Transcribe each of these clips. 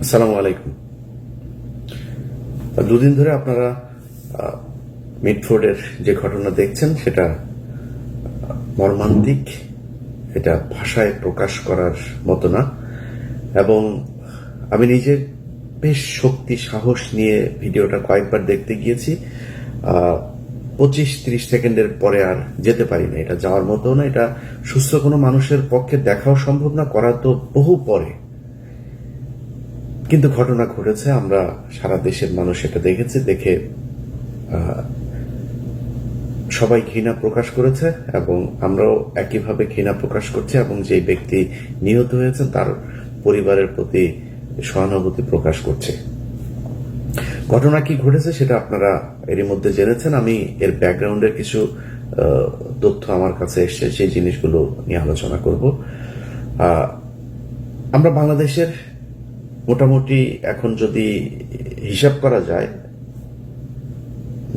আসসালামু আলাইকুম। দুদিন ধরে আপনারা মিডফোর্ডের যে ঘটনা দেখছেন সেটা মর্মান্তিক, এটা ভাষায় প্রকাশ করার মতো না। এবং আমি নিজে বেশ শক্তি সাহস নিয়ে ভিডিওটা কয়েকবার দেখতে গিয়েছি। 25-30 সেকেন্ডের পরে আর যেতে পারি না। এটা যাওয়ার মতো না, এটা সুস্থ কোনো মানুষের পক্ষে দেখাও সম্ভব না, করা তো বহু পরে। কিন্তু ঘটনা ঘটেছে, আমরা সারা দেশের মানুষ এটা দেখেছে, দেখে সবাই ঘৃণা প্রকাশ করেছে এবং আমরাও একইভাবে ঘৃণা প্রকাশ করছি এবং যে ব্যক্তি নিহত হয়েছেন তার পরিবারের প্রতি সহানুভূতি প্রকাশ করছে। ঘটনা কি ঘটেছে সেটা আপনারা এরই মধ্যে জেনেছেন। আমি এর ব্যাকগ্রাউন্ডের কিছু তথ্য আমার কাছে এসছে, সেই জিনিসগুলো নিয়ে আলোচনা করব। আমরা বাংলাদেশের মোটামুটি এখন যদি হিসাব করা যায়,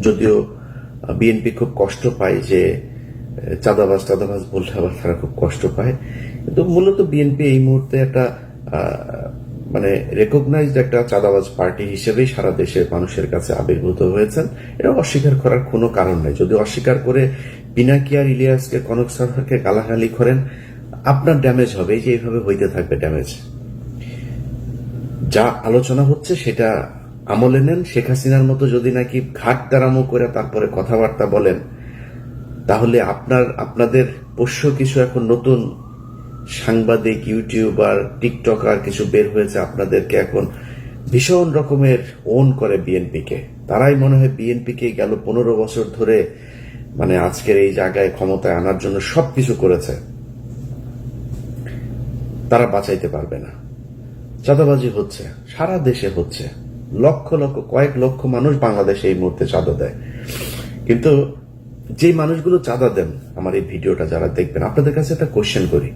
যদিও বিএনপি খুব কষ্ট পায় যে চাঁদাবাজ বললে আবার তারা খুব কষ্ট পায়, কিন্তু মূলত বিএনপি এই মুহূর্তে একটা মানে রেকগনাইজড একটা চাঁদাবাজ পার্টি হিসেবেই সারা দেশের মানুষের কাছে আবির্ভূত হয়েছেন। এটা অস্বীকার করার কোনো কারণ নেই। যদি অস্বীকার করে পিনাকি আর ইলিয়াসকে, কনক সরকারকে গালাগালি করেন, আপনার ড্যামেজ হবে, এই যে এইভাবে হইতে থাকবে ড্যামেজ। যা আলোচনা হচ্ছে সেটা আমলে নেন। শেখ হাসিনার মতো যদি নাকি ঘাট দাঁড়ামো করে তারপরে কথাবার্তা বলেন, তাহলে আপনাদের পোষ্য কিছু এখন নতুন সাংবাদিক, ইউটিউবার, টিকটকার কিছু বের হয়েছে, আপনাদেরকে এখন ভীষণ রকমের ওন করে বিএনপিকে। তারাই মনে হয় বিএনপিকে গেল 15 বছর ধরে মানে আজকের এই জায়গায় ক্ষমতায় আনার জন্য সবকিছু করেছে, তারা বাঁচাইতে পারবে না। চাঁদাবাজি হচ্ছে, সারা দেশে হচ্ছে, লক্ষ লক্ষ, কয়েক লক্ষ মানুষ বাংলাদেশে এই মুহূর্তে চাঁদা দেয়। কিন্তু যে মানুষগুলো চাঁদা দেন, আমার এই ভিডিওটা যারা দেখবেন, আপনাদের কাছে একটা কোশ্চেন করি।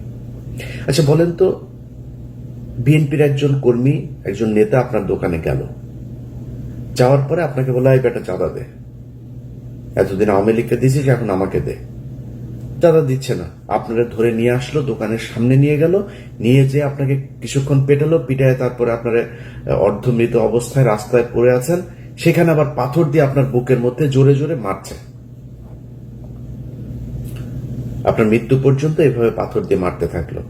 আচ্ছা বলেন তো, বিএনপির একজন কর্মী, একজন নেতা আপনার দোকানে গেল, যাওয়ার পরে আপনাকে বলে এই বেটা চাঁদা দে, এতদিন আওয়ামী লীগকে দিয়েছিস এখন আমাকে দে। চাঁদা দিচ্ছে না, আপনারা ধরে নিয়ে আসলো, দোকানের সামনে নিয়ে গেল, নিয়ে যে আপনাকে কিছুক্ষণ পেটালো, পিটায় তারপরে আপনারা অর্ধমৃত অবস্থায় রাস্তায় পড়ে আছেন, সেখানে আবার পাথর দিয়ে আপনার বুকের মধ্যে জোরে জোরে মারছে। আপনার মৃত্যু পর্যন্ত এভাবে পাথর দিয়ে মারতে থাকলো।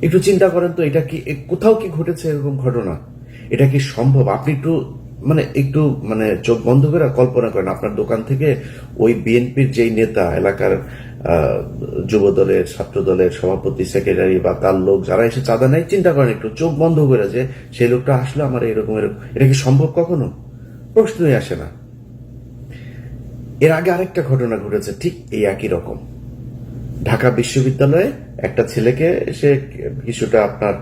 একটু চিন্তা করেন তো, এটা কি কোথাও কি ঘটেছে এরকম ঘটনা? এটা কি সম্ভব? আপনি একটু চোখ বন্ধ করে কল্পনা করেন, আপনার দোকান থেকে ওই বিএনপির যেই নেতা, এলাকার যুব দলের, ছাত্র দলের সভাপতি, সেক্রেটারি বা তার লোক যারা এসে চাঁদা নেয়, চিন্তা করেন একটু চোখ বন্ধ করে যে সেই লোকটা আসলে আমার এরকম, এটা কি সম্ভব? কখনো প্রশ্নই আসে না। এর আগে আরেকটা ঘটনা ঘটেছে ঠিক এই একই রকম। ঢাকা বিশ্ববিদ্যালয়ে একটা ছেলেকে সে কিছুটা আপনার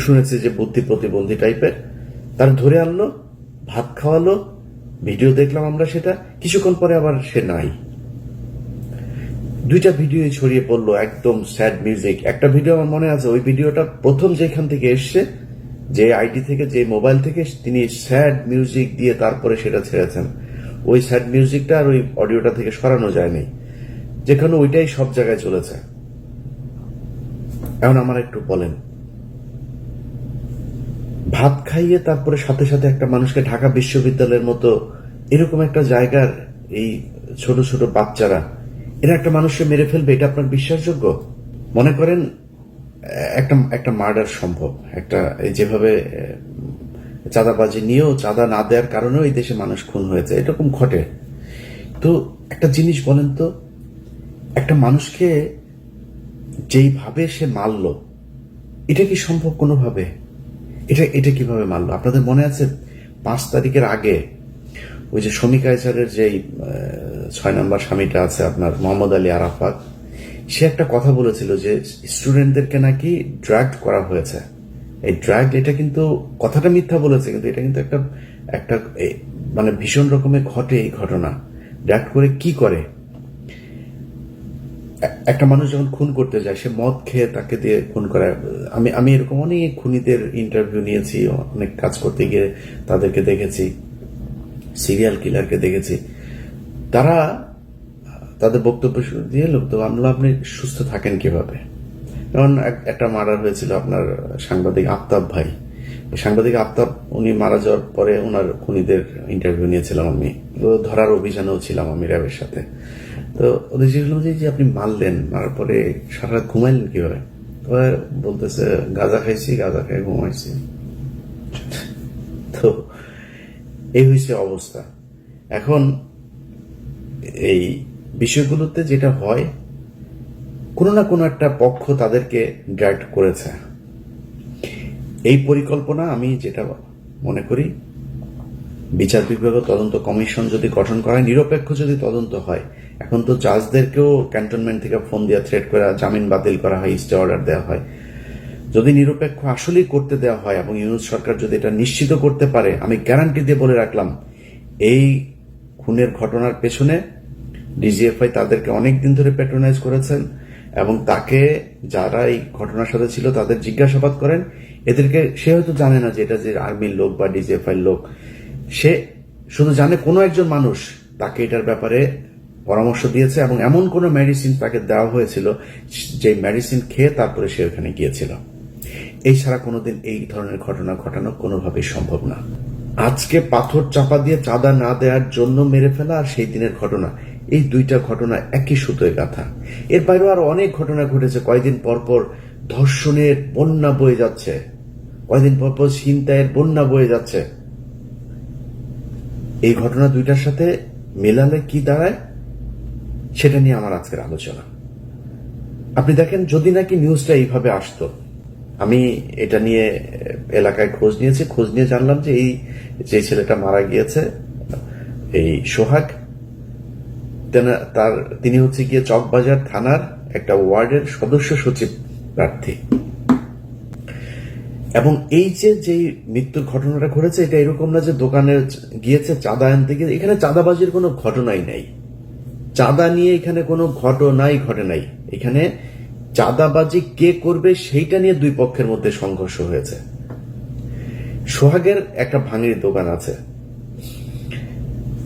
শুনেছি যে বুদ্ধি প্রতিবন্ধী টাইপের, তার ধরে আনলো, ভাত খাওয়ালো, ভিডিও দেখলাম আমরা সেটা। কিছুক্ষণ পরে আবার সে নাই। দুইটা ভিডিও ছড়িয়ে পড়লো, একদম স্যাড মিউজিক। একটা ভিডিও আমার মনে আছে, ওই ভিডিওটা প্রথম যেখান থেকে এসছে, যে আইডি থেকে, যে মোবাইল থেকে, তিনি স্যাড মিউজিক দিয়ে তারপরে সেটা ছেড়েছেন। ওই স্যাড মিউজিকটা আর ওই অডিওটা থেকে সরানো যায়নি, যেখানে ওইটাই সব জায়গায় চলেছে। এখন আমার একটু বলেন, ভাত খাইয়ে তারপরে সাথে সাথে একটা মানুষকে, ঢাকা বিশ্ববিদ্যালয়ের মতো এরকম একটা জায়গার এই ছোট ছোট বাচ্চারা, এরা একটা মানুষকে মেরে ফেলবে, এটা আপনার বিশ্বাসযোগ্য? মনে করেন একটা মার্ডার সম্ভব, একটা যেভাবে চাঁদাবাজি নিয়েও, চাঁদা না দেওয়ার কারণেও এই দেশে মানুষ খুন হয়েছে, এরকম ঘটে। তো একটা জিনিস বলেন তো, একটা মানুষকে যেইভাবে সে মারলো, এটা কি সম্ভব কোনোভাবে? এটা কিভাবে মারলো? আপনাদের মনে আছে 5 তারিখের আগে ওই যে শমী কায়সারের যে 6 নম্বর স্বামীটা আছে আপনার, মোহাম্মদ আলী আরাফাত, সে একটা কথা বলেছিল যে স্টুডেন্টদেরকে নাকি ড্রাগ করা হয়েছে। এই ড্রাগ, এটা কিন্তু কথাটা মিথ্যা বলেছে, কিন্তু এটা কিন্তু একটা ভীষণ রকমের ঘটে এই ঘটনা। ড্রাগ করে কি করে? একটা মানুষ যখন খুন করতে যায়, সে মদ খেয়ে তাকে দিয়ে খুন করে। আমি এরকম অনেক খুনিদের ইন্টারভিউ নিয়েছি, অনেক কাজ করতে গিয়ে তাদেরকে দেখেছি, সিরিয়াল কিলারকে দেখেছি। তারা তাদের বক্তব্য দিয়ে লোক, তো আপনি সুস্থ থাকেন কিভাবে? যেমন একটা মার্ডার হয়েছিল আপনার সাংবাদিক আফতাব ভাই, সাংবাদিক আফতাব উনি মারা যাওয়ার পরে ওনার খুনিদের ইন্টারভিউ নিয়েছিলাম আমি, ধরার অভিযানেও ছিলাম আমি র্যাবের সাথে। তো ওদের জিজ্ঞেস যে আপনি মারলেন, মারার পরে সারা রাত ঘুমাইলেন কিভাবে? বলতেছে গাঁজা খাইছি, গাঁজা খেয়ে ঘুমাইছি। তো এই হয়েছে অবস্থা। এখন এই বিষয়গুলোতে যেটা হয়, কোনো না কোনো একটা পক্ষ তাদেরকে ডাইরেক্ট করেছে। এই পরিকল্পনা আমি যেটা মনে করি, বিচার বিভাগ তদন্ত কমিশন যদি গঠন করা হয়, নিরপেক্ষ যদি তদন্ত হয়, এখন তো জাজদেরকেও ক্যান্টনমেন্ট থেকে ফোন দিয়ে থ্রেট করা, জামিন বাতিল করা হয়, স্টে অর্ডার দেওয়া হয়। যদি নিরপেক্ষ আসলেই করতে দেওয়া হয় এবং ইউনুস সরকার যদি এটা নিশ্চিত করতে পারে, আমি গ্যারান্টি দিয়ে বলে রাখলাম, এই খুনের ঘটনার পেছনে ডিজিএফআই তাদেরকে অনেক দিন ধরে প্যাট্রোনাইজ করেছেন এবং তাকে যারা এই ঘটনার সাথে ছিল তাদের জিজ্ঞাসাবাদ করেন। এদেরকে সে হয়তো জানে না যে এটা যে আর্মির লোক বা ডিজিএফআই লোক, সে শুধু জানে কোনো একজন মানুষ তাকে এটার ব্যাপারে পরামর্শ দিয়েছে এবং এমন কোনো মেডিসিন তাকে দেওয়া হয়েছিল যে মেডিসিন খেয়ে তারপরে সে ওখানে গিয়েছিল। এই ছাড়া কোনোদিন এই ধরনের ঘটনা ঘটানো কোনোভাবেই সম্ভব না। আজকে পাথর চাপা দিয়ে চাঁদা না দেওয়ার জন্য মেরে ফেলা আর সেই দিনের ঘটনা, এই দুইটা ঘটনা একই সুতোয় গাঁথা। এর বাইরেও আরো অনেক ঘটনা ঘটেছে। কয়েকদিন পরপর ধর্ষণের বন্যা বয়ে যাচ্ছে, কয়েকদিন পরপর ছিনতাইয়ের বন্যা বয়ে যাচ্ছে। এই ঘটনা দুইটার সাথে মেলালে কি দাঁড়ায় সেটা নিয়ে আমার আজকের আলোচনা। আপনি দেখেন, যদি নাকি নিউজটা এইভাবে আসতো, আমি এটা নিয়ে এলাকায় খোঁজ নিয়েছি, খোঁজ নিয়ে জানলাম যে এই যে ছেলেটা মারা গিয়েছে, এই সোহাগ, তিনি হচ্ছে গিয়ে চকবাজার থানার একটা ওয়ার্ডের সদস্য সচিব প্রার্থী। এবং এই যে মৃত্যুর ঘটনাটা ঘটেছে, এটা এরকম না যে দোকানে গিয়েছে চাঁদা আনতে গিয়ে, এখানে চাঁদাবাজির কোনো ঘটনাই নাই। চাঁদা নিয়ে এখানে কোনো ঘটনাই ঘটে নাই। এখানে চাঁদাবাজি কে করবে সেইটা নিয়ে দুই পক্ষের মধ্যে সংঘর্ষ হয়েছে। সোহাগের একটা ভাঙির দোকান আছে।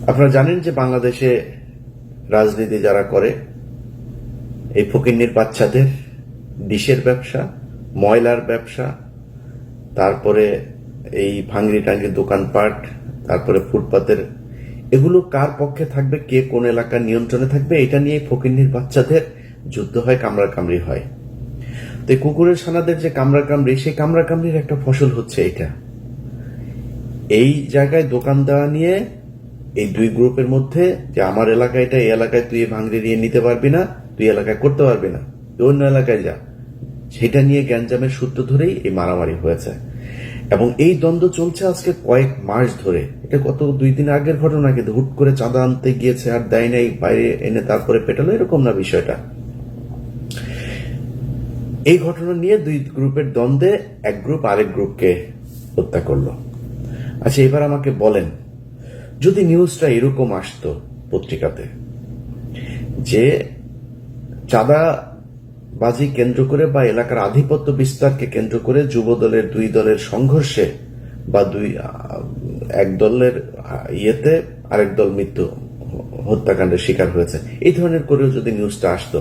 আপনারা জানেন যে বাংলাদেশে রাজনীতি যারা করে, এই ফকিন্নির বাচ্চাদের ডিশের ব্যবসা, ময়লার ব্যবসা, তারপরে এই ভাঙড়ি টাঙ্গি দোকানপাট, তারপরে ফুটপাতের, এগুলো কার পক্ষে থাকবে, কে কোন এলাকার নিয়ন্ত্রণে থাকবে, এটা নিয়ে ফকিন্নির বাচ্চাদের যুদ্ধ হয়, কামড়াকামড়ি হয়। তো কুকুরের ছানাদের যে কামড়াকামড়ি, সেই কামড়াকামড়ির একটা ফসল হচ্ছে এটা। এই জায়গায় দোকান দেওয়া নিয়ে এই দুই গ্রুপের মধ্যে, যে আমার এলাকায় এটা, এই এলাকায় তুই ভাঙড়ি নিয়ে নিতে পারবি না, তুই এলাকায় করতে পারবি না, তুই অন্য এলাকায় যা, সেটা নিয়ে গ্যাঞ্জামের সূত্র ধরেই এই মারামারি হয়েছে। এবং এই দ্বন্দ্ব চলছে আজকে কয়েক মাস ধরে। এটা কত 2 দিন আগের ঘটনা, কিন্তু হুট করে চাঁদা আনতে গিয়েছে আর দেয় নাই, বাইরে এনে তারপরে পেটালো, এরকম না বিষয়টা। এই ঘটনা নিয়ে দুই গ্রুপের দ্বন্দ্বে এক গ্রুপ আরেক গ্রুপকে হত্যা করলো। আচ্ছা, এবার আমাকে বলেন, যদি নিউজটা এরকম আসতো পত্রিকাতে যে চাঁদাবাজি কেন্দ্র করে বা এলাকার আধিপত্য বিস্তারকে কেন্দ্র করে যুব দলের দুই দলের সংঘর্ষে বা এক দলের ইয়েতে আরেক দল মৃত্যু হত্যাকাণ্ডের শিকার হয়েছে, এই ধরনের করেও যদি নিউজটা আসতো,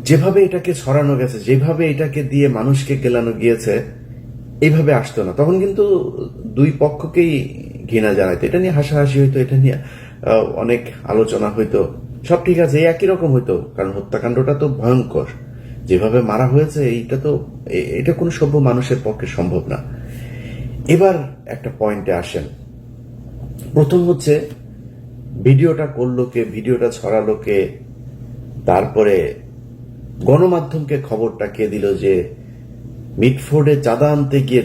যেভাবে এটাকে ছড়ানো গেছে, যেভাবে এটাকে দিয়ে মানুষকে গেলানো গিয়েছে, এইভাবে আসতো না। তখন কিন্তু দুই পক্ষকেই ঘৃণা জানাইতো, এটা নিয়ে হাসাহাসি হইতো, এটা নিয়ে অনেক আলোচনা হইতো, সব ঠিক আছে, একই রকম হইতো। কারণ হত্যাকাণ্ডটা তো ভয়ঙ্কর, যেভাবে মারা হয়েছে, এটা কোনো সভ্য মানুষের পক্ষে সম্ভব না। এবার একটা পয়েন্টে আসেন। প্রথম হচ্ছে, ভিডিওটা করলো কে, ভিডিওটা ছড়ালো কে, তারপরে গণমাধ্যমকে খবরটা কে দিল যে মিটফোর্ডে চাঁদা আনতে গিয়ে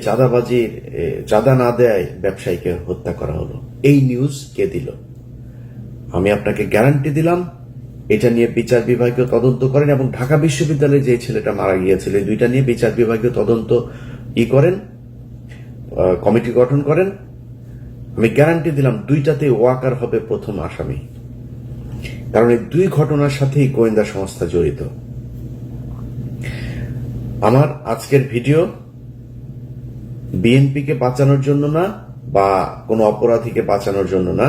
চাঁদা না দেয় ব্যবসায়ীকে হত্যা করা হলো, এই নিউজ কে দিল? আমি আপনাকে গ্যারান্টি দিলাম, এটা নিয়ে বিচার বিভাগীয় তদন্ত করেন এবং ঢাকা বিশ্ববিদ্যালয়ে যে ছেলেটা মারা গিয়েছিল, এই দুইটা নিয়ে বিচার বিভাগীয় তদন্ত করেন, কমিটি গঠন করেন। আমি গ্যারান্টি দিলাম দুইটাতে ওয়াকার হবে প্রথম আসামি, কারণ এই দুই ঘটনার সাথেই গোয়েন্দা সংস্থা জড়িত। আমার আজকের ভিডিও বিএনপিকে বাঁচানোর জন্য না বা কোনো অপরাধীকে বাঁচানোর জন্য না।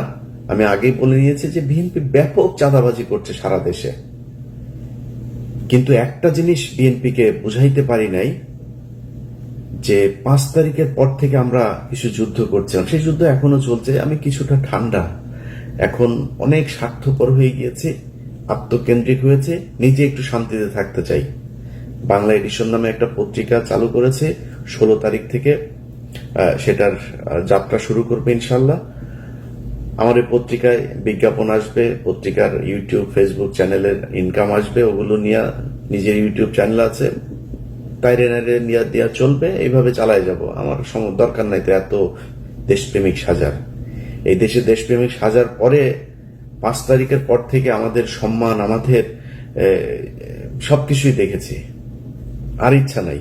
আমি আগেই বলে নিয়েছি যে বিএনপি ব্যাপক চাঁদাবাজি করছে সারা দেশে। কিন্তু একটা জিনিস বিএনপিকে বুঝাইতে পারি নাই, যে 5 তারিখের পর থেকে আমরা কিছু যুদ্ধ করছিলাম, সেই যুদ্ধ এখনো চলছে। আমি কিছুটা ঠান্ডা, এখন অনেক স্বার্থপর হয়ে গিয়েছে, আত্মকেন্দ্রিক হয়েছে, নিজে একটু শান্তিতে থাকতে চাই। বাংলা এডিশন নামে একটা পত্রিকা চালু করেছে, 16 তারিখ থেকে সেটার যাত্রা শুরু করবে ইনশাল্লাহ। আমার এই পত্রিকায় বিজ্ঞাপন আসবে, পত্রিকার ইউটিউব ফেসবুক চ্যানেলের ইনকাম আসবে, ওগুলো নিয়ে নিজের ইউটিউব চ্যানেল আছে, তাইরে নাইরে নিয়ে দেওয়া চলবে, এইভাবে চালায় যাব। আমার দরকার নাই তো এত দেশপ্রেমিক সাজার। এই দেশে দেশপ্রেমিক সাজার পরে 5 তারিখের পর থেকে আমাদের সম্মান, আমাদের সবকিছুই দেখেছি, আর ইচ্ছা নাই।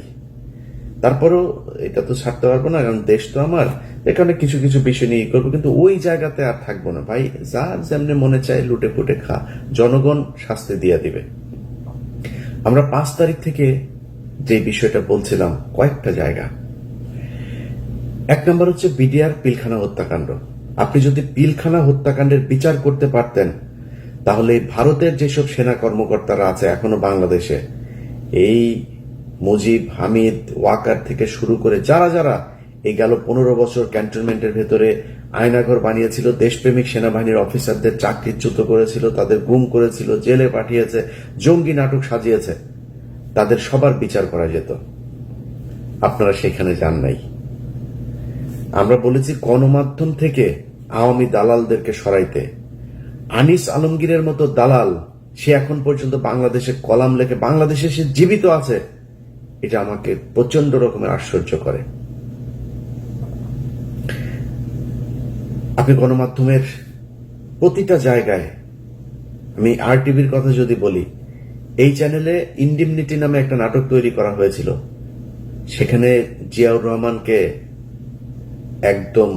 তারপরেও এটা তো ছাড়তে পারবো না, কারণ দেশ তো আমার, এখানে কিছু কিছু বিষয় নিয়ে করবো, কিন্তু ওই জায়গাতে আর থাকবো না ভাই। যার যেমনি মনে চায় লুটে পুটে খা, জনগণ শাস্তি দিয়ে দিবে। আমরা 5 তারিখ থেকে যে বিষয়টা বলছিলাম, কয়েকটা জায়গা। 1 নম্বর হচ্ছে বিডিআর পিলখানা হত্যাকাণ্ড। আপনি যদি পিলখানা হত্যাকাণ্ডের বিচার করতে পারতেন, তাহলে ভারতের যেসব সেনা কর্মকর্তারা আছে এখনো বাংলাদেশে, এই মুজিব, হামিদ, ওয়াকার থেকে শুরু করে যারা যারা এই গেল 15 বছর ক্যান্টনমেন্টের ভেতরে আয়নাঘর বানিয়েছিল, দেশপ্রেমিক সেনাবাহিনীর অফিসারদের চাকরিচ্যুত করেছিল, তাদের গুম করেছিল, জেলে পাঠিয়েছে, জঙ্গি নাটক সাজিয়েছে, তাদের সবার বিচার করা যেত। আপনারা সেখানে যান নাই। আমরা বলেছি গণমাধ্যম থেকে আওয়ামী দালালদেরকে সরাইতে। আনিস আলমগীরের মতো দালাল, সে এখন পর্যন্ত বাংলাদেশে কলাম লেখে, বাংলাদেশে সে জীবিত আছে, এটা আমাকে প্রচন্ড রকমের আশ্চর্য করে। আপনি গণমাধ্যমের প্রতিটা জায়গায়, আমি RTVর কথা যদি বলি, এই চ্যানেলে ইন্ডিমনিটি নামে একটা নাটক তৈরি করা হয়েছিল, সেখানে জিয়াউর রহমানকে একদম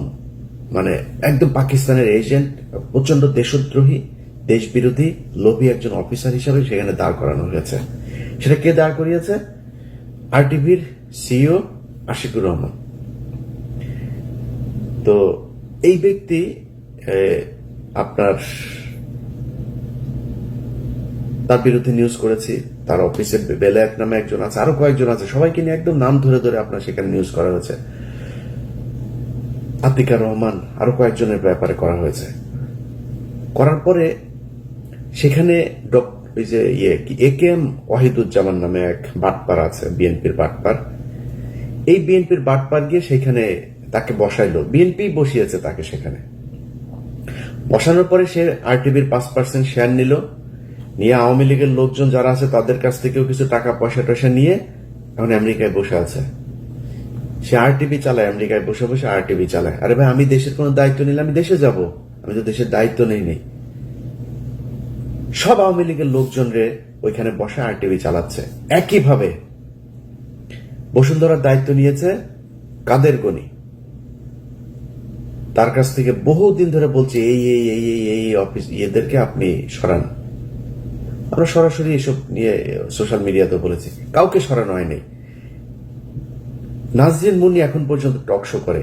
পাকিস্তানের এজেন্ট, প্রচন্ড দেশদ্রোহী, দেশবিরোধী, লোভী একজন অফিসার হিসাবে সেখানে দাঁড় করানো হয়েছে। সেটা কে দাঁড় করিয়েছে? RTVর CEO আশিকুর রহমান। তো এই ব্যক্তি আপনার, তার বিরুদ্ধে নিউজ করেছি। তার অফিসের বেলায়েত নামে একজন আছে, আরো কয়েকজন আছে, সবাইকে নিয়ে একদম নাম ধরে ধরে আপনার সেখানে নিউজ করা হয়েছে। আতিকার রহমান, আরো কয়েকজনের ব্যাপারে করা হয়েছে। করার পরে সেখানে AKM ওয়াহিদুজ্জামান নামে এক বাটপার আছে, বিএনপির বাটপার। এই বিএনপির বাটপার গিয়ে সেখানে তাকে বসাইলো, বিএনপি বসিয়েছে তাকে সেখানে। বসানোর পরে সে RTVর 5% শেয়ার নিল, নিয়ে আওয়ামী লীগের লোকজন যারা আছে তাদের কাছ থেকেও কিছু টাকা পয়সা টয়সা নিয়ে এখন আমেরিকায় বসে আছে। সে RTV চালায়, আমেরিকায় বসে বসে RTV চালায়। আরে ভাই, আমি দেশের কোনো দায়িত্ব নিলে আমি দেশে যাব? আমি তো দেশের দায়িত্ব নেই। সব আওয়ামী লীগের লোকজন রে ওইখানে বসে RTV চালাচ্ছে। একইভাবে বসুন্ধরার দায়িত্ব নিয়েছে কাদের গনি, তার কাছ থেকে বহুদিন ধরে বলছে এই অফিস এদেরকে আপনি সরান। আমরা সরাসরি এসব নিয়ে সোশ্যাল মিডিয়াতে বলেছি, কাউকে সরানো হয়নি। নাজরিন মুন্নি এখন পর্যন্ত টক শো করে।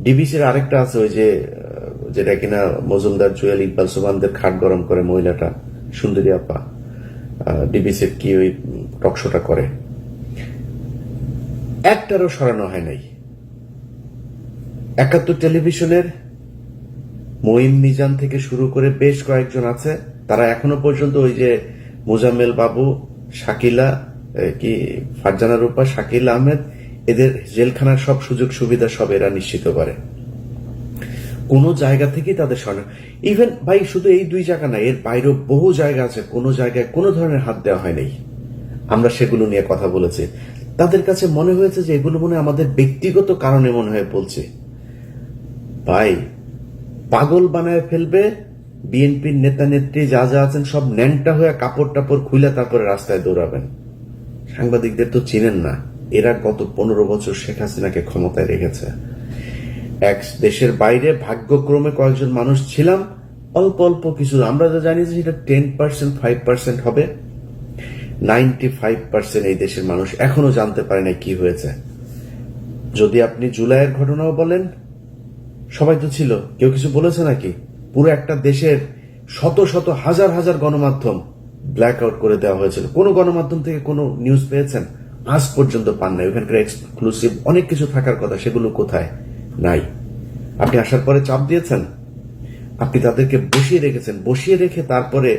ডিবিসির আরেকটা আছে, ওই যেটা কিনা মজুমদার, জুয়েল, ইকবাল সুবানদের খাট গরম করে মহিলাটা, সুন্দরী আপা, ডিবিসির কি ওই টক শোটা করে, একটারও সরানো হয় নাই। 71 টেলিভিশনের মঈন মিজান থেকে শুরু করে বেশ কয়েকজন আছে, তারা এখনো পর্যন্ত ওই যে মোজাম্মেল বাবু, শাকিলা, কি ফারজানা রূপা, শাকিল আহমেদ, এদের জেলখানার সব সুযোগ সুবিধা সব এরা নিশ্চিত করে। কোন জায়গা থেকেই তাদের সরানো, ইভেন ভাই শুধু এই 2 জায়গা না, এর বাইরেও বহু জায়গা আছে, কোন জায়গায় কোন ধরনের হাত দেওয়া হয় নাই। আমরা সেগুলো নিয়ে কথা বলেছি। তাদের কাছে মনে হয়েছে যে এগুলো মনে আমাদের ব্যক্তিগত কারণে মনে হয় বলছে। ভাই, পাগল বানায় ফেলবে বিএনপির নেতা নেত্রী যা যা আছেন, সব ন্যাংটা হয়ে কাপড় টাপড় খুলে তারপরে রাস্তায় দৌড়াবেন। সাংবাদিকদের তো চিনেন না, এরা গত 15 বছর শেখ হাসিনাকে ক্ষমতায় রেখেছে। এক দেশের বাইরে ভাগ্যক্রমে কয়েকজন মানুষ ছিলাম, অল্প অল্প কিছু, আমরা যা জানি যে সেটা 10%, 5% হবে। 95% এই দেশের মানুষ এখনো জানতে পারে না কি হয়েছে। যদি আপনি জুলাইয়ের ঘটনাও বলেন, সবাই তো ছিল, কেউ কিছু বলেছে নাকি? পুরো একটা দেশের শত শত হাজার হাজার গণমাধ্যম ব্ল্যাক আউট করে দেওয়া হয়েছিল। কোনো গণমাধ্যম থেকে কোনো নিউজ পেয়েছেন? আজ পর্যন্ত পান নাই। ওখানকার এক্সক্লুসিভ অনেক কিছু থাকার কথা, সেগুলো কোথায়? নাই। আপনি আসার পরে চাপ দিয়েছেন, আপনি তাদেরকে বসিয়ে রেখেছেন, বসিয়ে রেখে তারপরে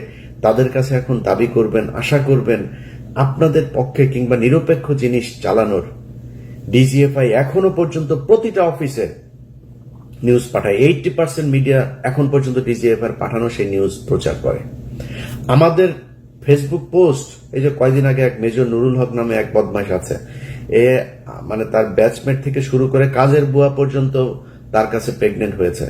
তাদের কাছে এখন দাবি করবেন, আশা করবেন আপনাদের পক্ষে কিংবা নিরপেক্ষ জিনিস চালানোর। ডিজিএফআই এখনো পর্যন্ত প্রতিটা অফিসে নিউজ পাঠায়। 80% মিডিয়া এখন পর্যন্ত ডিজিএফআই পাঠানো সেই নিউজ প্রচার করে। আমাদের ফেসবুক পোস্ট, এই যে কয়দিন আগে এক মেজর নুরুল হক নামে এক বদমাইশ আছে, এ মানে তার ব্যাচমেট থেকে শুরু করে কাজের বুয়া পর্যন্ত তার কাছে প্রেগনেন্ট হয়েছে।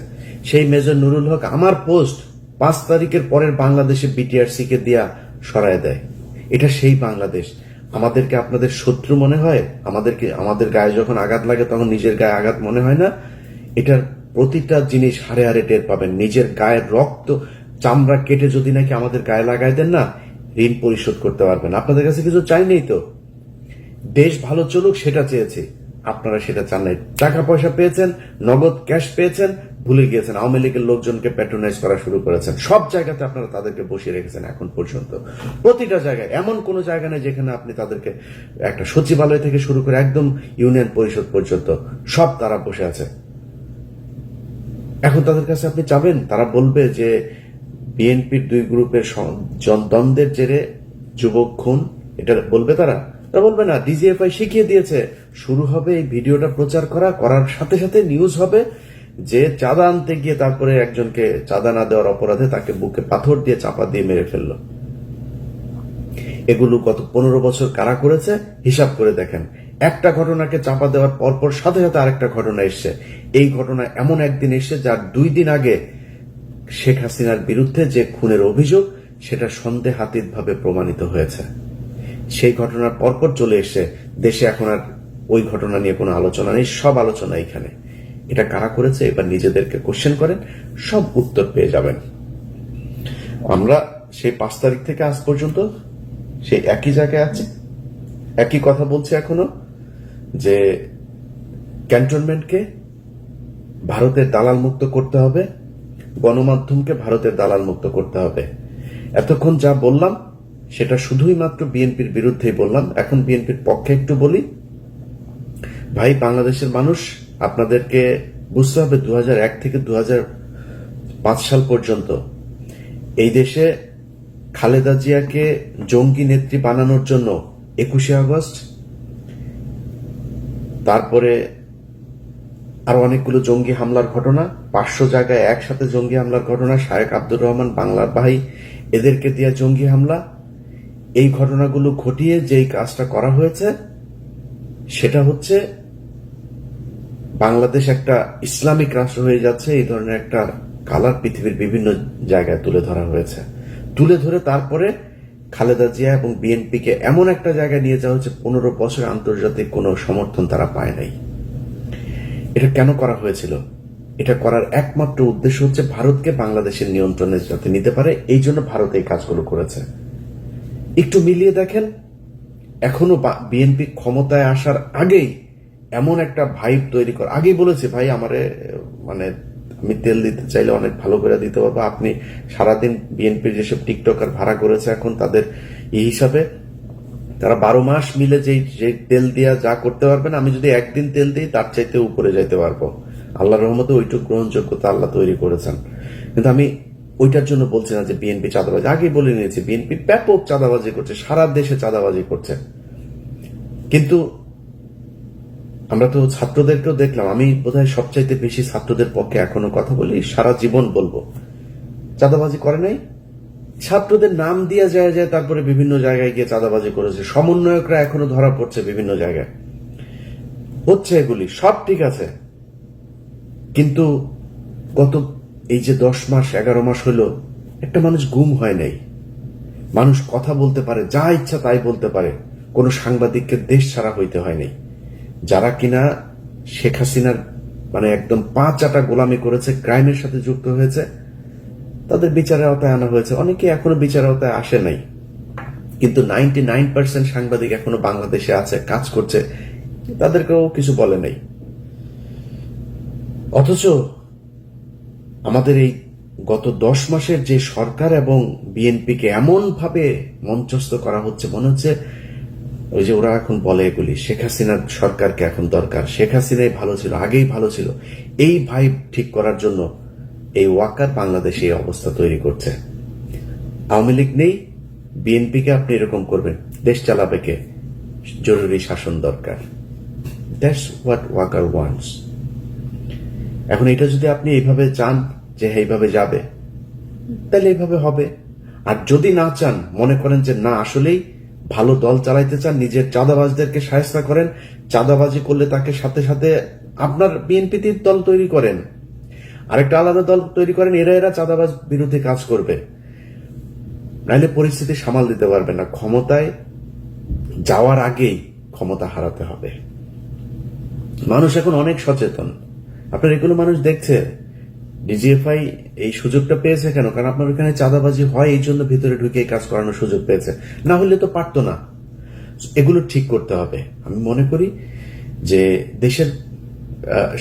সেই মেজর নুরুল হক আমার পোস্ট 5 তারিখের পরের বাংলাদেশে বিটিআরসি কে দিয়া সরায় দেয়। এটা সেই বাংলাদেশ। আমাদেরকে আপনাদের শত্রু মনে হয়? আমাদের গায়ে যখন আঘাত লাগে তখন নিজের গায়ে আঘাত মনে হয় না? এটার প্রতিটা জিনিস হারে হারে টের পাবেন। নিজের গায়ের রক্ত চামড়া কেটে যদি নাকি আমাদের গায়ে লাগাই দেন না, ঋণ পরিশোধ করতে পারবেন। আপনাদের কাছে কিছু চাই নেই তো, দেশ ভালো চলুক সেটা চেয়েছি, আপনারা সেটা চান নাই। টাকা পয়সা পেয়েছেন, নগদ ক্যাশ পেয়েছেন, ভুলে গিয়েছেন। আওয়ামী লীগের লোকজনকে প্যাট্রোনাইজ করা শুরু করেছেন। সব জায়গাতে আপনারা তাদেরকে বসিয়ে রেখেছেন এখন পর্যন্ত। প্রতিটা জায়গায়, এমন কোন জায়গা নেই যেখানে আপনি তাদেরকে, একটা সচিবালয় থেকে শুরু করে একদম ইউনিয়ন পরিষদ পর্যন্ত সব তারা বসে আছে। এখন তাদের কাছে আপনি চাবেন, তারা বলবে যে বিএনপির 2 গ্রুপের দ্বন্দ্বের জেরে যুবক খুন, এটা বলবে তারা? বলবে না। ডিজিএফআই শিখিয়ে দিয়েছে, শুরু হবে এই ভিডিওটা প্রচার করার সাথে সাথে নিউজ হবে যে চাঁদা আনতে গিয়ে তারপরে একজনকে চাঁদা না দেওয়ার অপরাধে তাকে বুকে পাথর দিয়ে চাপা দিয়ে মেরে ফেললো। এগুলো গত 15 বছর কারা করেছে হিসাব করে দেখেন। একটা ঘটনাকে চাপা দেওয়ার পরপর সাথে সাথে আরেকটা ঘটনা এসছে। এই ঘটনা এমন একদিন এসছে যার 2 দিন আগে শেখ হাসিনার বিরুদ্ধে যে খুনের অভিযোগ, সেটা সন্দেহাতীতভাবে প্রমাণিত হয়েছে। সেই ঘটনার পরপর চলে এসছে দেশে। এখন আর ওই ঘটনা নিয়ে কোনো আলোচনা নেই, সব আলোচনা এখানে। এটা কারা করেছে এবার নিজেদেরকে কোশ্চেন করেন, সব উত্তর পেয়ে যাবেন। আমরা সেই 5 তারিখ থেকে আজ পর্যন্ত সেই একই জায়গায় আছি, একই কথা বলছি এখনো, যে ক্যান্টনমেন্টকে ভারতের দালাল মুক্ত করতে হবে, গণমাধ্যমকে ভারতের দালাল মুক্ত করতে হবে। এতক্ষণ যা বললাম সেটা শুধুই মাত্র বিএনপির বিরুদ্ধেই বললাম। এখন বিএনপির পক্ষে একটু বলি। ভাই, বাংলাদেশের মানুষ, আপনাদেরকে বুঝতে হবে 2001 থেকে 2005 সাল পর্যন্ত এই দেশে খালেদা জিয়াকে জঙ্গি নেত্রী বানানোর জন্য 21শে আগস্ট, তারপরে আরো অনেকগুলো জঙ্গি হামলার ঘটনা, 500 জায়গায় একসাথে জঙ্গি হামলার ঘটনা, শায়েখ আব্দুর রহমান বাংলার ভাই এদেরকে দিয়ে জঙ্গি হামলা, এই ঘটনাগুলো ঘটিয়ে যেই কাজটা করা হয়েছে সেটা হচ্ছে বাংলাদেশ একটা ইসলামিক রাষ্ট্র হয়ে যাচ্ছে, এই ধরনের একটা কালার পৃথিবীর বিভিন্ন জায়গায় তুলে ধরা হয়েছে। তুলে ধরে তারপরে খালেদা জিয়া এবং বিএনপিকে এমন একটা জায়গায় নিয়ে যাওয়া হচ্ছে 15 বছর আন্তর্জাতিক কোনো সমর্থন তারা পায় নাই। এটা কেন করা হয়েছিল? এটা করার একমাত্র উদ্দেশ্য হচ্ছে ভারতকে বাংলাদেশের নিয়ন্ত্রণে যাতে নিতে পারে, এই জন্য ভারত এই কাজগুলো করেছে। একটু মিলিয়ে দেখেন, এখনো বিএনপি ক্ষমতায় আসার আগেই এমন একটা ভাইব তৈরি কর, আগেই বলেছে ভাই আমারে মানে আমি তেল দিতে চাইলে অনেক ভালো করে দিতে পারবো। আপনি সারাদিন বিএনপির যেসব টিকটকার ভাড়া করেছে এখন তাদের এই হিসাবে তারা 12 মাস মিলে যে তেল দিয়া যা করতে পারবেন, আমি যদি একদিন তেল দিই তার চাইতে উপরে যাইতে পারবো। আল্লাহর রহমতে ওইটুকু গ্রহণযোগ্যতা আল্লাহ তৈরি করেছেন। কিন্তু আমি ওইটার জন্য বলছি না যে বিএনপি চাঁদাবাজি, আগেই বলে নিয়েছি বিএনপি ব্যাপক চাঁদাবাজি করছে, সারা দেশে চাঁদাবাজি করছে। কিন্তু আমরা তো ছাত্রদেরকেও দেখলাম, আমি বোধহয় সবচাইতে বেশি ছাত্রদের পক্ষে এখনো কথা বলি, সারা জীবন বলবো, চাঁদাবাজি করে নাই। ছাত্রদের নাম দিয়ে যায় তারপরে বিভিন্ন জায়গায় গিয়ে চাঁদাবাজি করেছে। সমন্বয়করা এখনো ধরা পড়ছে বিভিন্ন জায়গায়, হচ্ছে এগুলি সব ঠিক আছে। কিন্তু গত এই যে 10 মাস 11 মাস হলো একটা মানুষ গুম হয় নাই, মানুষ কথা বলতে পারে, যা ইচ্ছা তাই বলতে পারে, কোন সাংবাদিককে দেশ ছাড়া হইতে হয় নাই। যারা কিনা শেখ হাসিনার মানে একদম 5 চাটা গোলামি করেছে, ক্রাইমের সাথে যুক্ত হয়েছে, তাদের বিচারের আওতায় আনা হয়েছে। অনেকে এখনো বিচারের আওতায় আসে নাই, কিন্তু 99% সাংবাদিক এখনো বাংলাদেশে আছে, কাজ করছে, তাদেরকেও কিছু বলে নাই। অথচ আমাদের এই গত 10 মাসের যে সরকার এবং বিএনপিকে এমন ভাবে মঞ্চস্থ করা হচ্ছে, মনে হচ্ছে ওই যে ওরা এখন বলে এগুলি শেখ হাসিনার সরকারকে এখন দরকার, শেখ হাসিনাই ভালো ছিল, আগেই ভালো ছিল, এই ভাইব ঠিক করার জন্য এই ওয়াকার বাংলাদেশে এই অবস্থা তৈরি করছে। আওয়ামী লীগ নেই, বিএনপিকে আপনি এরকম করবেন, দেশ চালাবে কে? জরুরি শাসন দরকার। That's what Waker wants. এখন এটা যদি আপনি এইভাবে চান যে এইভাবে যাবে, তাহলে এইভাবে হবে। আর যদি না চান, মনে করেন যে না আসলেই ভালো দল চালাইতে চান, নিজের চাঁদাবাজদেরকে শায়েস্তা করেন, চাঁদাবাজি করলে তাকে সাথে সাথে আপনার বিএনপিতে দল তৈরি করেন, আরেকটা আলাদা দল তৈরি করেন, এরা চাঁদাবাজ বিরুদ্ধে কাজ করবে, নাইলে পরিস্থিতি সামাল দিতে পারবে না। ক্ষমতায় যাওয়ার আগেই ক্ষমতা হারাতে হবে। মানুষ এখন অনেক সচেতন, আপনার এগুলো মানুষ দেখছে। ডিজিএফআই এই সুযোগটা পেয়েছে কেন? কারণ আপনার ওখানে চাঁদাবাজি হয়, এই জন্য ভিতরে ঢুকে কাজ করানোর সুযোগ পেয়েছে, না হলে তো পারতো না। এগুলো ঠিক করতে হবে। আমি মনে করি যে দেশের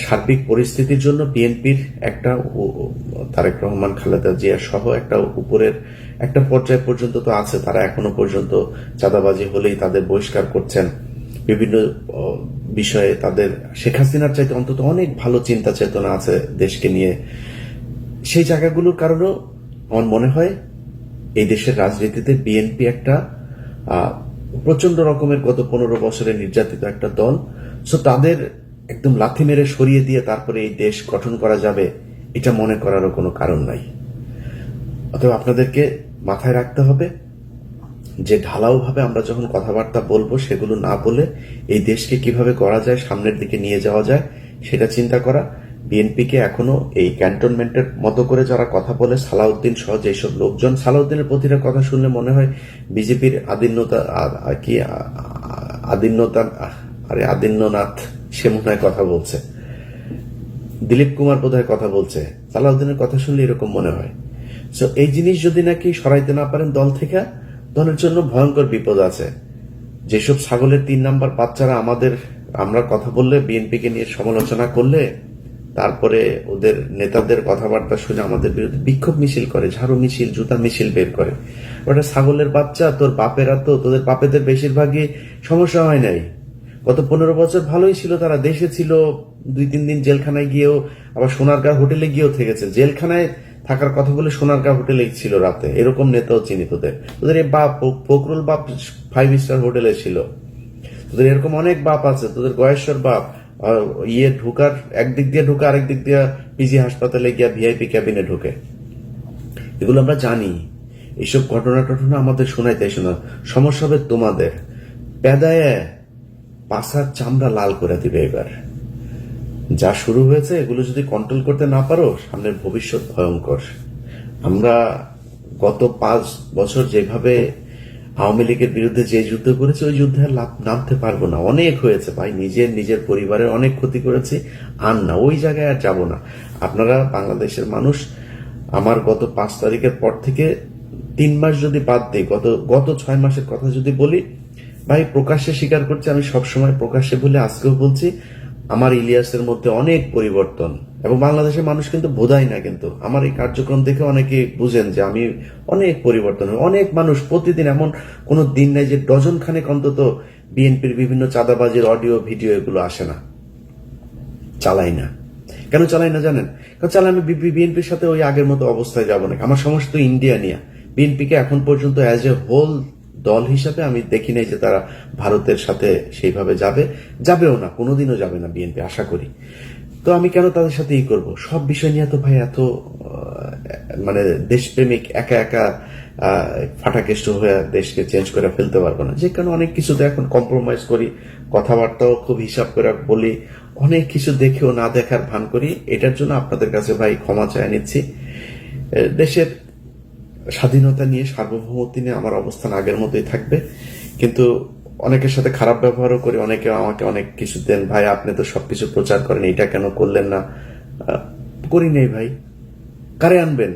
সার্বিক পরিস্থিতির জন্য বিএনপির একটা, তারেক রহমান, খালেদা জিয়া সহ একটা উপরের একটা পর্যায় পর্যন্ত তো আছে, তারা এখনো পর্যন্ত চাঁদাবাজি হলেই তাদের বহিষ্কার করছেন। বিভিন্ন বিষয়ে তাদের শেখ হাসিনার চাইতে অন্তত অনেক ভালো চিন্তা চেতনা আছে দেশকে নিয়ে। সেই জায়গাগুলোর কারণেও আমার মনে হয় এই দেশের রাজনীতিতে বিএনপি একটা প্রচন্ড রকমের গত 15 বছরে নির্যাতিত একটা দল। সো তাদের একদম লাথি মেরে সরিয়ে দিয়ে তারপরে এই দেশ গঠন করা যাবে, এটা মনে করারও কোনো কারণ নাই। অতএব আপনাদেরকে মাথায় রাখতে হবে যে ঢালাওভাবে আমরা যখন কথাবার্তা বলবো, সেগুলো না বলে এই দেশকে কিভাবে গড়া যায়, সামনের দিকে নিয়ে যাওয়া যায়, সেটা চিন্তা করা। বিএনপিকে এখনো এই ক্যান্টনমেন্টের মতো করে যারা কথা বলে, সালাউদ্দিন সহ যেসব লোকজন, সালাউদ্দিনের প্রতিটা কথা শুনলে মনে হয় বিজেপির আদিন্যনাথ সে মনে হয় কথা বলছে, দিলীপ কুমার বোধহয় কথা বলছে, সালাউদ্দিনের কথা শুনলে এরকম মনে হয়। সো এই জিনিস যদি নাকি সরাইতে না পারেন দল থেকে, দলের জন্য ভয়ঙ্কর বিপদ আছে। যেসব ছাগলের 3 নাম্বার বাচ্চারা আমরা কথা বললে, বিএনপিকে নিয়ে সমালোচনা করলে, তারপরে ওদের নেতাদের কথাবার্তা শুনে আমাদের বিরুদ্ধে বিক্ষোভ মিছিল করে, ঝাড়ু মিছিল, জুতা মিছিল বের করে, ওটা ছাগলের বাচ্চা। তোর বাপেরা তো, তোদের বাপেদের বেশিরভাগই সমস্যা হয় নাই। গত 15 বছর ভালোই ছিল, তারা দেশে ছিল, 2-3 দিন জেলখানায় গিয়েও, আবার সোনারগাঁ হোটেলে গিয়েও থেকেছে। জেলখানায় থাকার কথা বলে সোনারগাঁ হোটেলে ছিল রাতে, এরকম নেতাও চিনি তোদের। তোদের এই বাপ ফখরুল বাপ 5 স্টার হোটেলে ছিল, তোদের এরকম অনেক বাপ আছে। তোদের গয়েশ্বর বাপ ঢুকার একদিক দিয়ে ঢুকে, আরেক দিক দিয়ে পিজি হাসপাতালে গিয়া ভিআইপি ক্যাবিনে ঢুকে। এগুলো আমরা জানি। এইসব ঘটনা আমাদের শোনাইতে শোনা, সমস্যা হবে তোমাদের। পেদায় পাশার চামড়া লাল করে দিবে এবার। যা শুরু হয়েছে, এগুলো যদি কন্ট্রোল করতে না পারো, সামনের ভবিষ্যৎ ভয়ঙ্কর। আমরা গত 5 বছর যেভাবে আওয়ামী লীগের বিরুদ্ধে যে যুদ্ধ করেছি, ওই যুদ্ধে আর নামতে পারবো না। অনেক হয়েছে ভাই, নিজের পরিবারের অনেক ক্ষতি করেছি, আর না, ওই জায়গায় আর যাব না। আপনারা বাংলাদেশের মানুষ, আমার গত 5 তারিখের পর থেকে 3 মাস যদি বাদ দিই, গত 6 মাসের কথা যদি বলি, ভাই প্রকাশ্যে স্বীকার করছি, আমি সবসময় প্রকাশ্যে বলে আজকেও বলছি, আমার ইলিয়াসের মধ্যে অনেক পরিবর্তন। এবং বাংলাদেশের মানুষ কিন্তু বোঝায় না, কিন্তু আমার এই কার্যক্রম দেখে অনেকে বুঝেন যে আমি অনেক পরিবর্তন। অনেক মানুষ প্রতিদিন, এমন কোনো দিন নাই যে ডজন খানেক অন্তত বিএনপির বিভিন্ন চাঁদাবাজির অডিও ভিডিও এগুলো আসে না। চালাই না। কেন চালাই না জানেন? কারণ চালাই আমি বিএনপির সাথে ওই আগের মতো অবস্থায় যাব না। আমার সমস্ত ইন্ডিয়া নিয়ে বিএনপিকে এখন পর্যন্ত অ্যাজ এ হোল দল হিসাবে আমি দেখি নাই যে তারা ভারতের সাথে সেইভাবে যাবেও না, কোনোদিনও যাবে না বিএনপি, আশা করি। তো আমি কেন তাদের সাথে করব? সব বিষয় নিয়ে তো ভাই এত মানে দেশপ্রেমিক একা একা ফাটাকেষ্ট হয়ে দেশকে চেঞ্জ করে ফেলতে পারবো না। যে কারণে অনেক কিছুতে এখন কম্প্রোমাইজ করি, কথাবার্তাও খুব হিসাব করে বলি, অনেক কিছু দেখেও না দেখার ভান করি। এটার জন্য আপনাদের কাছে ভাই ক্ষমা চাই নিচ্ছি। দেশের স্বাধীনতা নিয়ে, সার্বভৌমত্ব নিয়ে আমার অবস্থান আগের মতোই থাকবে, কিন্তু অনেকের সাথে খারাপ ব্যবহারও করি। অনেকে আমাকে অনেক কিছু দেন, ভাই আপনি তো সবকিছু প্রচার করেন, এটা কেন করলেন না? করি নেই ভাই। কারে আনবেন,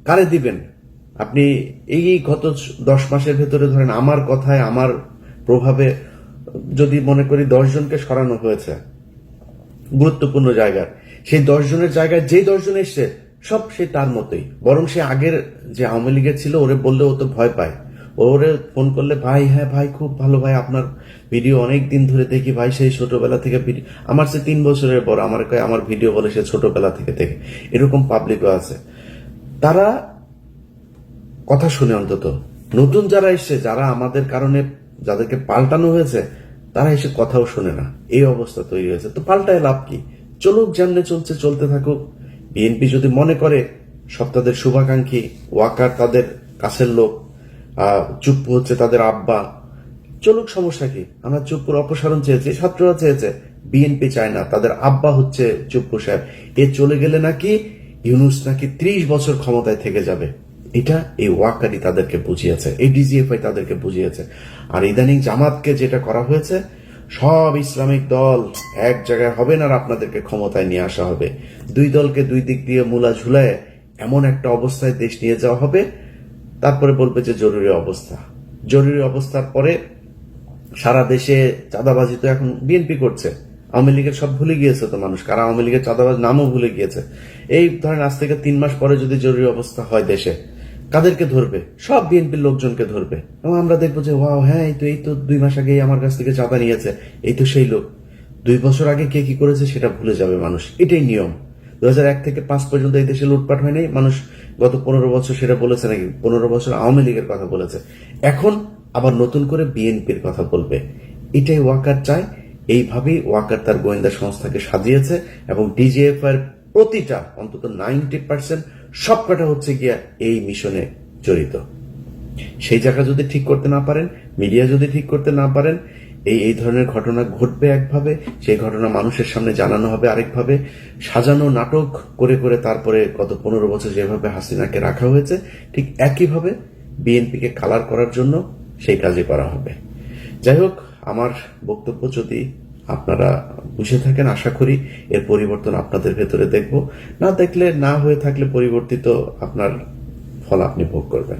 কারে দিবেন? আপনি এই গত 10 মাসের ভেতরে ধরেন আমার কথায়, আমার প্রভাবে যদি মনে করি 10 জনকে সরানো হয়েছে গুরুত্বপূর্ণ জায়গার, সেই 10 জনের জায়গায় যে 10 জন এসছে সব সে তার মতোই, বরং সে আগের যে আওয়ামী লীগের ছিল ওরে বললে ও তো ভয় পায়। ওরে ফোন করলে ভাই, হ্যাঁ ভাই খুব ভালো ভাই, আপনার ভিডিও অনেক দিন ধরে দেখি ভাই, সেই ছোটবেলা থেকে ভিডিও, আমার সে 3 বছরের বড়, আমার কয় আমার ভিডিও বলে সে ছোটবেলা থেকে দেখে। এরকম পাবলিকও আছে। তারা কথা শুনে অন্তত, নতুন যারা এসছে, যারা আমাদের কারণে যাদেরকে পাল্টানো হয়েছে, তারা এসে কথাও শোনে না। এই অবস্থা তৈরি হয়েছে। তো পাল্টায় লাভ কি? চলুক, যেমনে চলছে চলতে থাকুক। বিএনপি যদি মনে করে সব তাদের শুভাকাঙ্ক্ষী, ওয়াকার তাদের কাছের লোক, চুপ্পু হচ্ছে তাদের আব্বা, চলুক, সমস্যা কি? আমরা চুপ্পুর অপসারণ চেয়েছি, ছাত্ররা চেয়েছে, বিএনপি চায় না। তাদের আব্বা হচ্ছে চুপ্পু সাহেব। এ চলে গেলে নাকি ইউনূস নাকি 30 বছর ক্ষমতায় থেকে যাবে। এটা এই ওয়াকারই তাদেরকে বুঝিয়েছে, এই ডিজিএফআই তাদেরকে বুঝিয়েছে। আর ইদানিং জামাতকে যেটা করা হয়েছে, সব ইসলামিক দল এক জায়গায় হবেন আর আপনাদেরকে ক্ষমতায় নিয়ে আসা হবে। 2 দলকে 2 দিক দিয়ে মূলা ঝুলায় এমন একটা অবস্থায় দেশ নিয়ে যাওয়া হবে, তারপরে বলবে যে জরুরি অবস্থা। জরুরি অবস্থার পরে সারা দেশে চাঁদাবাজি তো এখন বিএনপি করছে। আওয়ামী লীগের সব ভুলে গিয়েছে তো মানুষ, কারা আওয়ামী লীগের চাঁদাবাজ নামও ভুলে গিয়েছে। এই ধরেন আজ থেকে 3 মাস পরে যদি জরুরি অবস্থা হয় দেশে, কাদেরকে ধরবে? সব বিএনপির লোকজনকে ধরবে। এবং আমরা দেখবো যে ওয়াও, হ্যাঁ এই তো 2 মাস আগেই আমার কাছ থেকে চাঁদা নিয়েছে, এই তো সেই লোক। 2 বছর আগে কে কি করেছে সেটা ভুলে যাবে মানুষ। এটাই নিয়ম। 2001 থেকে 5 পর্যন্ত এই দেশে লুটপাট হয় নাই। মানুষ গত 15 বছর সেটা বলেছে নাকি? 15 বছর আওয়ামী লীগের কথা বলেছে। এখন আবার নতুন করে বিএনপির কথা বলবে। এটাই ওয়াকার চায়। এইভাবেই ওয়াকার তার গোয়েন্দা সংস্থাকে সাজিয়েছে এবং ডিজিএফআই প্রতিটা অন্তত 90% সবকটা হচ্ছে গিয়া এই মিশনে জড়িত। সেই জায়গা যদি ঠিক করতে না পারেন, মিডিয়া যদি ঠিক করতে না পারেন, এই ধরনের ঘটনা ঘটবে একভাবে, সেই ঘটনা মানুষের সামনে জানানো হবে আরেকভাবে। সাজানো নাটক করে করে তারপরে গত 15 বছর যেভাবে হাসিনাকে রাখা হয়েছে, ঠিক একইভাবে বিএনপিকে কালার করার জন্য সেই কাজই করা হবে। যাই হোক, আমার বক্তব্য যদি আপনারা বুঝে থাকেন, আশা করি এর পরিবর্তন আপনাদের ভেতরে দেখব। না দেখলে, না হয়ে থাকলে পরিবর্তিত আপনার ফল আপনি ভোগ করবেন।